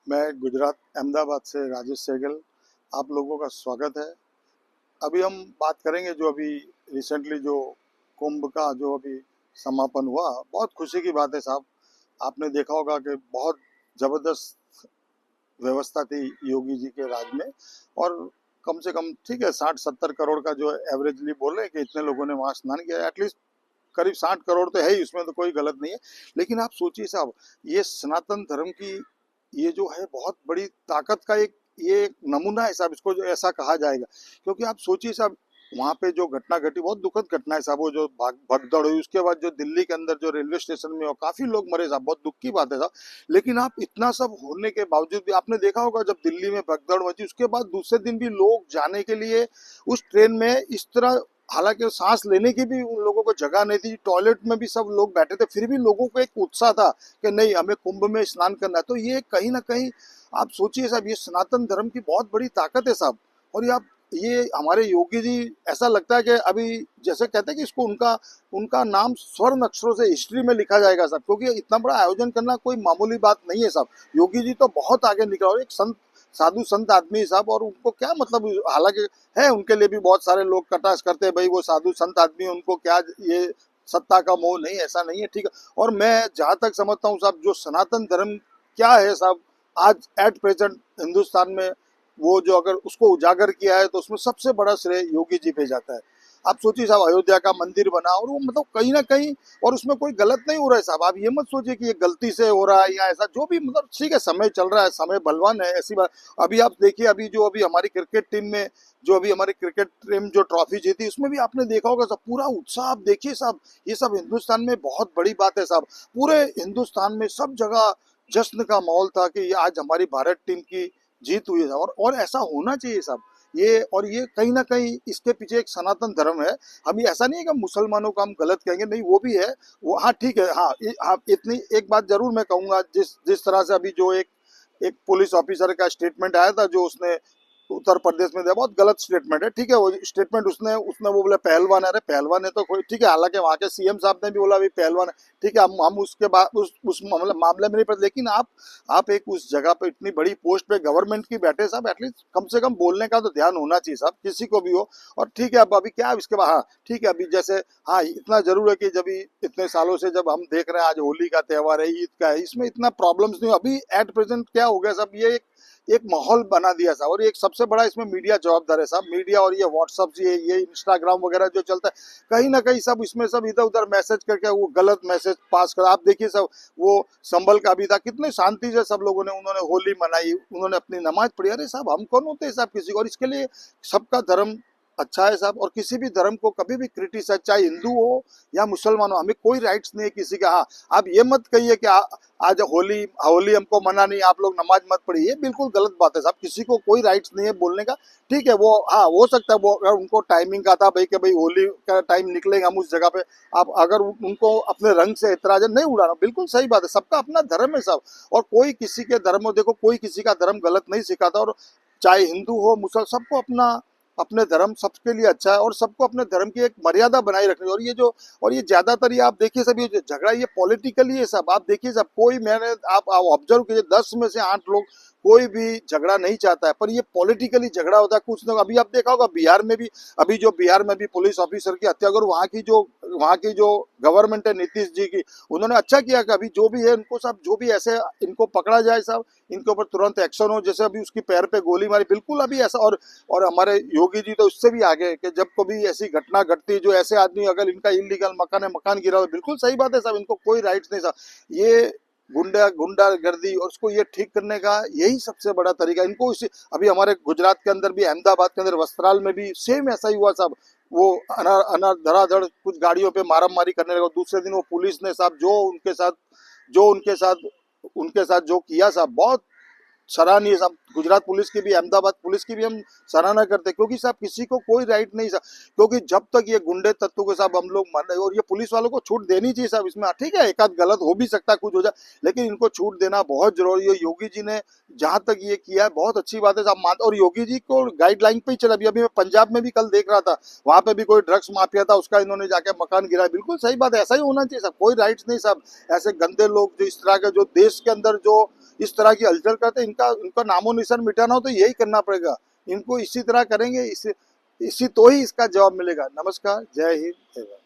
मैं गुजरात अहमदाबाद से राजेश सहगल, आप लोगों का स्वागत है। अभी हम बात करेंगे जो अभी रिसेंटली जो कुंभ का जो अभी समापन हुआ, बहुत खुशी की बात है साहब। आपने देखा होगा कि बहुत ज़बरदस्त व्यवस्था थी योगी जी के राज में। और कम से कम ठीक है 60-70 करोड़ का जो एवरेजली बोल रहे हैं कि इतने लोगों ने वहाँ स्नान किया, एटलीस्ट करीब 60 करोड़ तो है ही, उसमें तो कोई गलत नहीं है। लेकिन आप सोचिए साहब, ये सनातन धर्म की ये जो है बहुत बड़ी ताकत का एक ये एक नमूना है साहब, इसको जो ऐसा कहा जाएगा। क्योंकि आप सोचिए साहब, वहाँ पे जो घटना घटी बहुत दुखद घटना है साहब, वो जो भगदड़ हुई उसके बाद जो दिल्ली के अंदर जो रेलवे स्टेशन में और काफी लोग मरे साहब, बहुत दुख की बात है साहब। लेकिन आप इतना सब होने के बावजूद भी आपने देखा होगा जब दिल्ली में भगदड़ मची उसके बाद दूसरे दिन भी लोग जाने के लिए उस ट्रेन में इस तरह, हालांकि सांस लेने की भी उन लोगों को जगह नहीं थी, टॉयलेट में भी सब लोग बैठे थे, फिर भी लोगों को एक उत्साह था कि नहीं हमें कुंभ में स्नान करना है। तो ये कहीं ना कहीं आप सोचिए साहब, ये सनातन धर्म की बहुत बड़ी ताकत है साहब। और ये आप ये हमारे योगी जी, ऐसा लगता है कि अभी जैसे कहते हैं कि इसको उनका उनका नाम स्वर्ण अक्षरों से हिस्ट्री में लिखा जाएगा साहब, क्योंकि इतना बड़ा आयोजन करना कोई मामूली बात नहीं है साहब। योगी जी तो बहुत आगे निकला और एक संत, साधु संत आदमी साहब, और उनको क्या मतलब, हालांकि है उनके लिए भी बहुत सारे लोग कटाक्ष करते हैं भाई वो साधु संत आदमी, उनको क्या ये सत्ता का मोह नहीं, ऐसा नहीं है, ठीक है। और मैं जहां तक समझता हूँ साहब, जो सनातन धर्म क्या है साहब, आज एट प्रेजेंट हिंदुस्तान में वो जो अगर उसको उजागर किया है तो उसमें सबसे बड़ा श्रेय योगी जी पे जाता है। आप सोचिए साहब, अयोध्या का मंदिर बना और वो मतलब कहीं ना कहीं, और उसमें कोई गलत नहीं हो रहा है साहब। आप ये मत सोचिए कि ये गलती से हो रहा है या ऐसा, जो भी मतलब ठीक है, समय चल रहा है, समय बलवान है, ऐसी बात। अभी आप देखिए, अभी हमारी क्रिकेट टीम में जो अभी हमारी क्रिकेट टीम जो ट्रॉफी जीती उसमें भी आपने देखा होगा सब, पूरा उत्साह आप देखिए साहब। ये सब हिंदुस्तान में बहुत बड़ी बात है साहब। पूरे हिंदुस्तान में सब जगह जश्न का माहौल था कि ये आज हमारी भारत टीम की जीत हुई है साहब। और ऐसा होना चाहिए साहब। ये कहीं ना कहीं इसके पीछे एक सनातन धर्म है। हम ये ऐसा नहीं है कि मुसलमानों को हम गलत कहेंगे, नहीं, वो भी है। वो हाँ ठीक है, हाँ हाँ, इतनी एक बात जरूर मैं कहूंगा, जिस जिस तरह से अभी जो एक एक पुलिस ऑफिसर का स्टेटमेंट आया था जो उसने उत्तर प्रदेश में दिया, बहुत गलत स्टेटमेंट है, ठीक है। वो स्टेटमेंट उसने उसने वो बोला पहलवान है, अरे पहलवान है तो कोई ठीक है, हालांकि वहाँ के सीएम साहब ने भी बोला भी पहलवान है, ठीक है। हम उसके बाद उस मामले में नहीं पड़ते, लेकिन आप एक उस जगह पे इतनी बड़ी पोस्ट पे गवर्नमेंट की बैठे साहब, एटलीस्ट कम से कम बोलने का तो ध्यान होना चाहिए साहब, किसी को भी हो। और ठीक है, अब अभी क्या इसके बाद, हाँ ठीक है, अभी जैसे हाँ इतना जरूर है कि जब इतने सालों से जब हम देख रहे हैं, आज होली का त्योहार है, ईद का है, इसमें इतना प्रॉब्लम्स नहीं। अभी एट प्रेजेंट क्या हो गया साहब, ये एक माहौल बना दिया साहब। और एक सबसे बड़ा इसमें मीडिया जवाबदार है साहब, मीडिया और ये व्हाट्सअप, ये इंस्टाग्राम वगैरह जो चलता है, कहीं ना कहीं सब इसमें सब इधर उधर मैसेज करके वो गलत मैसेज पास कर। आप देखिए सब, वो संभल का भी था, कितने शांति से सब लोगों ने उन्होंने होली मनाई, उन्होंने अपनी नमाज पढ़ी। अरे साहब, हम कौन होते हैं साहब किसी को, और इसके लिए सबका धर्म अच्छा है साहब। और किसी भी धर्म को कभी भी क्रिटिसाइज, चाहे हिंदू हो या मुसलमान हो, हमें कोई राइट्स नहीं है किसी का। हाँ, आप ये मत कहिए कि आज होली होली हमको मना नहीं, आप लोग नमाज मत पढ़िए, ये बिल्कुल गलत बात है साहब। किसी को कोई राइट्स नहीं है बोलने का, ठीक है। वो हाँ हो सकता है वो अगर उनको टाइमिंग का था भाई कि भाई होली का टाइम निकलेगा हम उस जगह पे, आप अगर उनको अपने रंग से इतराज नहीं उड़ाना, बिल्कुल सही बात है, सबका अपना धर्म है साहब। और कोई किसी के धर्म, देखो कोई किसी का धर्म गलत नहीं सिखाता। और चाहे हिंदू हो मुसलमान, सबको अपना अपने धर्म सबके लिए अच्छा है, और सबको अपने धर्म की एक मर्यादा बनाए रखनी है। और ये ज्यादातर ये आप देखिए सब, ये जो झगड़ा ये पॉलिटिकली है सब। आप देखिए सब, कोई मैंने आप ऑब्जर्व कीजिए, 10 में से 8 लोग, कोई भी झगड़ा नहीं चाहता है, पर ये पॉलिटिकली झगड़ा होता है कुछ ना। अभी आप देखा होगा बिहार में भी, अभी जो बिहार में भी पुलिस ऑफिसर की हत्या, अगर वहाँ की जो गवर्नमेंट है नीतीश जी की, उन्होंने अच्छा किया कि अभी जो भी है इनको सब, जो भी ऐसे इनको पकड़ा जाए साहब, इनके ऊपर तुरंत एक्शन हो। जैसे अभी उसकी पैर पे गोली मारी, बिल्कुल अभी ऐसा। और हमारे योगी जी तो उससे भी आगे कि जब कभी ऐसी घटना घटती, जो ऐसे आदमी अगर इनका इलीगल मकान है, मकान गिरा हो, बिल्कुल सही बात है साहब, इनको कोई राइट्स नहीं साहब। ये गुंडागर्दी, और उसको ये ठीक करने का यही सबसे बड़ा तरीका इनको इसी। अभी हमारे गुजरात के अंदर भी, अहमदाबाद के अंदर वस्त्राल में भी सेम ऐसा ही हुआ साहब। वो अनार अनार धड़ाधड़ कुछ गाड़ियों पे मारम मारी करने लगा, दूसरे दिन वो पुलिस ने साहब जो उनके साथ जो किया साहब, बहुत सराहनीय साहब। गुजरात पुलिस की भी, अहमदाबाद पुलिस की भी हम सराहना करते हैं, क्योंकि साहब किसी को कोई राइट नहीं साहब। क्योंकि जब तक ये गुंडे तत्वों के साहब हम लोग मान रहे, और ये पुलिस वालों को छूट देनी चाहिए साहब इसमें, ठीक है एक आध गलत हो भी सकता है, कुछ हो जाए, लेकिन इनको छूट देना बहुत जरूरी है। योगी जी ने जहां तक ये किया है बहुत अच्छी बात है साहब। और योगी जी को गाइडलाइन पे ही चला। अभी मैं पंजाब में भी कल देख रहा था, वहां पे भी कोई ड्रग्स माफिया था, उसका इन्होंने जाके मकान गिराया, बिल्कुल सही बात है, ऐसा ही होना चाहिए साहब। कोई राइट्स नहीं साहब, ऐसे गंदे लोग जो इस तरह के, जो देश के अंदर जो इस तरह की हलचल करते हैं, इनका नामो निशान मिटाना हो तो यही करना पड़ेगा। इनको इसी तरह करेंगे, इसी तो ही इसका जवाब मिलेगा। नमस्कार, जय हिंद, जय भारत।